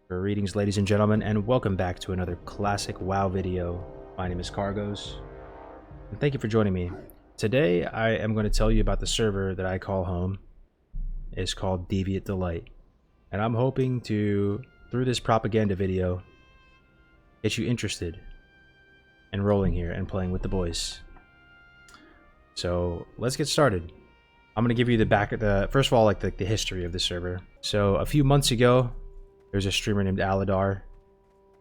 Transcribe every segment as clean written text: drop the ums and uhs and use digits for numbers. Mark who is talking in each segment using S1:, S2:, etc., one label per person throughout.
S1: Greetings, ladies and gentlemen, and welcome back to another classic WoW video. My name is Kargoz, and thank you for joining me. Today, I am going to tell you about the server that I call home. It's called Deviate Delight, and I'm hoping to, through this propaganda video, get you interested in rolling here and playing with the boys. So let's get started. I'm going to give you first of all, like the history of the server. So a few months ago, there's a streamer named Aladar.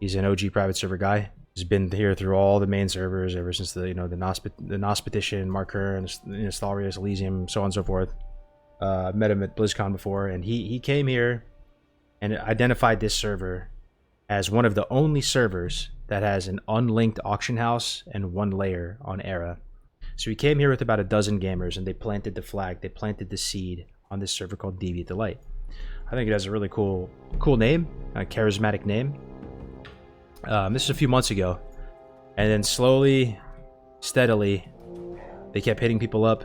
S1: He's an OG private server guy. He's been here through all the main servers ever since the Nospetition, Marker, and Stalrius, Elysium, so on and so forth. Met him at BlizzCon before, and he came here and identified this server as one of the only servers that has an unlinked auction house and one layer on Era. So he came here with about a dozen gamers, and they planted the flag, they planted the seed on this server called Deviate Delight. I think it has a really cool name, a charismatic name. This is a few months ago, and then slowly, steadily, they kept hitting people up.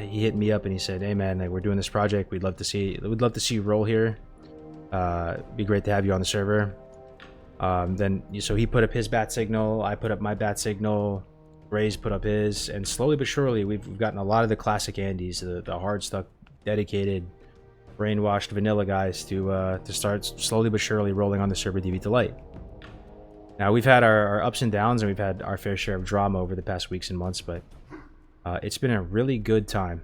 S1: He hit me up and he said, "Hey man, like, we're doing this project. We'd love to see you roll here. It'd be great to have you on the server." So he put up his bat signal. I put up my bat signal. Ray's put up his, and slowly but surely, we've gotten a lot of the classic Andes, the hard stuck, dedicated, brainwashed vanilla guys to start slowly but surely rolling on the server Deviate Delight. Now, we've had our ups and downs, and we've had our fair share of drama over the past weeks and months, but it's been a really good time.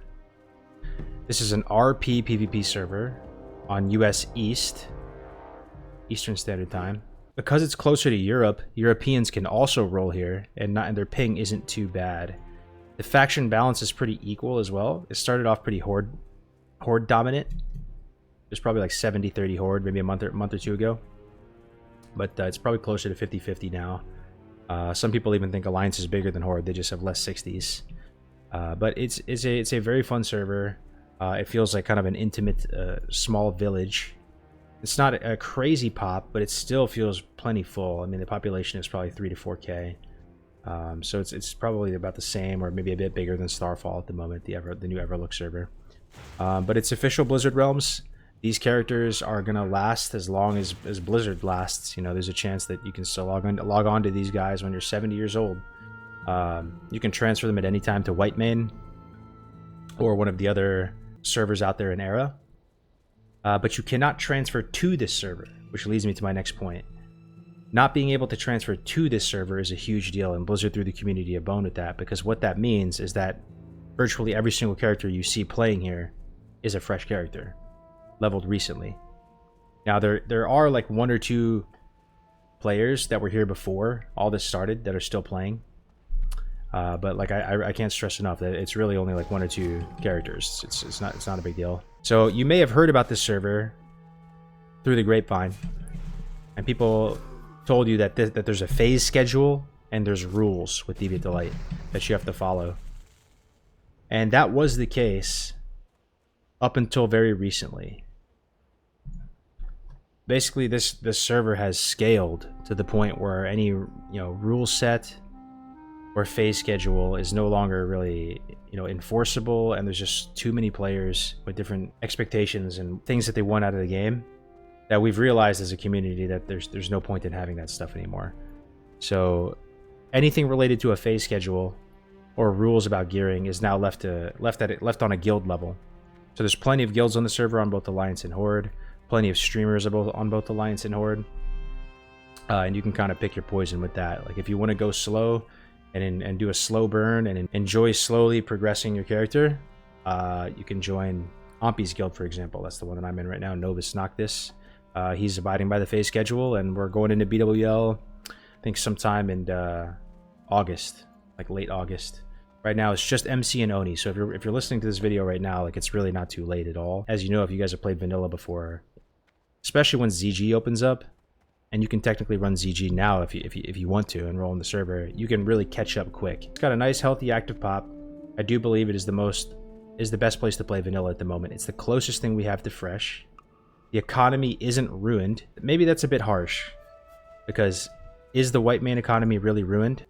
S1: This is an RP PvP server on US Eastern Standard Time. Because it's closer to Europe, Europeans can also roll here, and their ping isn't too bad. The faction balance is pretty equal as well. It started off pretty horde dominant. There's probably like 70-30 horde maybe a month or two ago, but it's probably closer to 50-50 now. Some people even think Alliance is bigger than horde. They just have less 60s, but it's a very fun server. It feels like kind of an intimate small village. It's not a crazy pop, but it still feels plenty full. I mean, the population is probably 3 to 4K, so it's probably about the same or maybe a bit bigger than Starfall at the moment, the new Everlook server. But it's official Blizzard realms. These characters are gonna last as long as Blizzard lasts. You know, there's a chance that you can still log on to these guys when you're 70 years old. You can transfer them at any time to Whitemane or one of the other servers out there in Era. But you cannot transfer to this server, which leads me to my next point. Not being able to transfer to this server is a huge deal, and Blizzard threw the community a bone with that, because what that means is that virtually every single character you see playing here is a fresh character, leveled recently. Now, there are like 1 or 2 players that were here before all this started that are still playing. But like I can't stress enough that it's really only like 1 or 2 characters. It's not a big deal. So you may have heard about this server through the grapevine, and people told you that there's a phase schedule and there's rules with Deviate Delight that you have to follow. And that was the case up until very recently. Basically, this server has scaled to the point where any rule set or phase schedule is no longer really enforceable, and there's just too many players with different expectations and things that they want out of the game that we've realized as a community that there's no point in having that stuff anymore. So anything related to a phase schedule or rules about gearing is now left on a guild level. So there's plenty of guilds on the server on both Alliance and Horde, plenty of streamers on both Alliance and Horde, and you can kind of pick your poison with that. Like, if you want to go slow and do a slow burn and enjoy slowly progressing your character, you can join Ompy's guild, for example. That's the one that I'm in right now, Novus Noctis. He's abiding by the phase schedule, and we're going into BWL, I think sometime in August, like late August. Right now, it's just MC and Oni. So if you're listening to this video right now, like, it's really not too late at all. As you know, if you guys have played vanilla before, especially when ZG opens up, and you can technically run ZG now if you want to and roll in the server, you can really catch up quick. It's got a nice, healthy, active pop. I do believe it is the best place to play vanilla at the moment. It's the closest thing we have to fresh. The economy isn't ruined. Maybe that's a bit harsh, because is the Whitemane economy really ruined?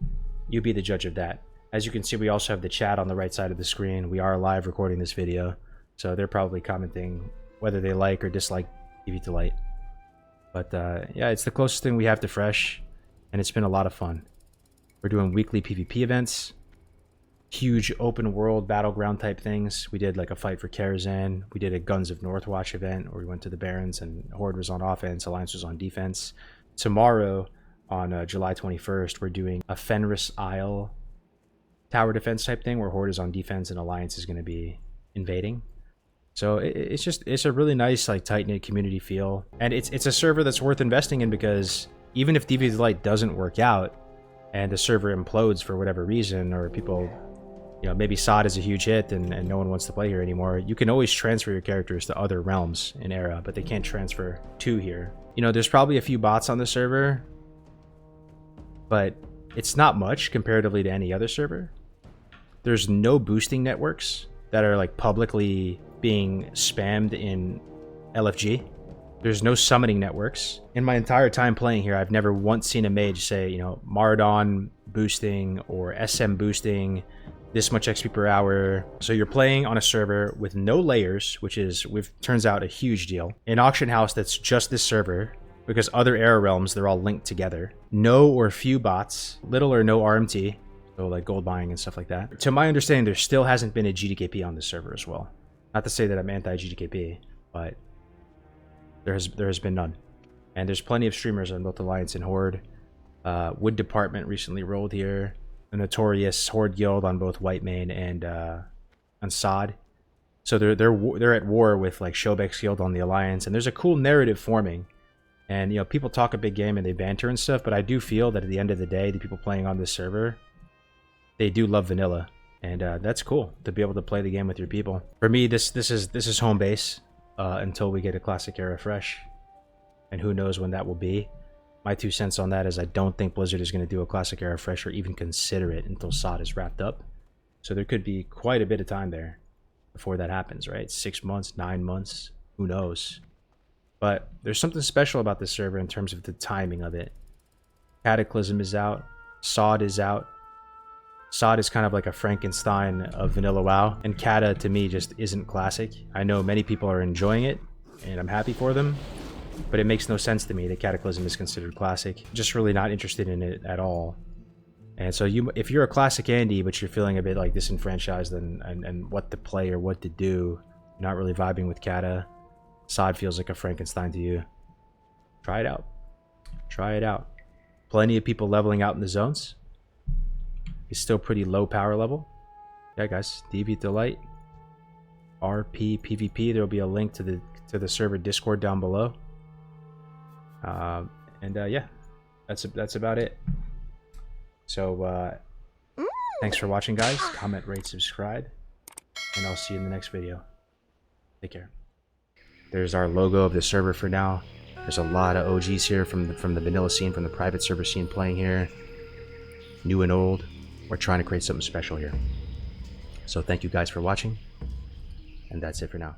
S1: You be the judge of that. As you can see, we also have the chat on the right side of the screen. We are live recording this video, so they're probably commenting whether they like or dislike Deviate Delight. But yeah, it's the closest thing we have to fresh, and it's been a lot of fun. We're doing weekly PvP events, huge open world battleground type things. We did like a fight for Karazhan. We did a Guns of Northwatch event where we went to the Barrens and Horde was on offense, Alliance was on defense. Tomorrow, on July 21st, we're doing a Fenris Isle tower defense type thing where Horde is on defense and Alliance is going to be invading. So it's a really nice, like, tight-knit community feel, and it's a server that's worth investing in, because even if Deviate Delight doesn't work out and the server implodes for whatever reason, or people, you know, maybe SOD is a huge hit and no one wants to play here anymore, you can always transfer your characters to other realms in Era, but they can't transfer to here. You know, there's probably a few bots on the server, but it's not much comparatively to any other server. There's no boosting networks that are like publicly being spammed in LFG. There's no summoning networks. In my entire time playing here, I've never once seen a mage say, you know, Maraudon boosting or SM boosting, this much XP per hour. So you're playing on a server with no layers, which is, turns out, a huge deal. An auction house that's just this server, because other Era realms, they're all linked together. No or few bots, little or no RMT, so like gold buying and stuff like that. To my understanding, there still hasn't been a GDKP on this server as well. Not to say that I'm anti-GDKP, but there has been none. And there's plenty of streamers on both Alliance and Horde. Wood Department recently rolled here. The notorious Horde Guild on both Whitemane and on SOD. So they're at war with like Shobek's Guild on the Alliance, and there's a cool narrative forming. And, you know, people talk a big game and they banter and stuff, but I do feel that at the end of the day, the people playing on this server, they do love vanilla. And that's cool to be able to play the game with your people. For me, this is home base until we get a Classic Era fresh, and who knows when that will be. My 2 cents on that is I don't think Blizzard is going to do a Classic Era fresh or even consider it until SOD is wrapped up. So there could be quite a bit of time there before that happens, right? 6 months, 9 months, who knows? But there's something special about this server in terms of the timing of it. Cataclysm is out, SOD is out. SOD is kind of like a Frankenstein of vanilla WoW, and Kata to me just isn't classic. I know many people are enjoying it, and I'm happy for them, but it makes no sense to me that Cataclysm is considered classic. Just really not interested in it at all. And so if you're a classic Andy, but you're feeling a bit like disenfranchised and what to play or what to do, not really vibing with Kata, SOD feels like a Frankenstein to you, try it out. Try it out. Plenty of people leveling out in the zones. It's still pretty low power level. Yeah, guys, Deviate Delight, RP PvP. There will be a link to the server Discord down below. Yeah, that's about it. So thanks for watching, guys. Comment, rate, subscribe, and I'll see you in the next video. Take care. There's our logo of the server for now. There's a lot of OGs here from the vanilla scene, from the private server scene playing here, new and old. We're trying to create something special here. So thank you guys for watching, and that's it for now.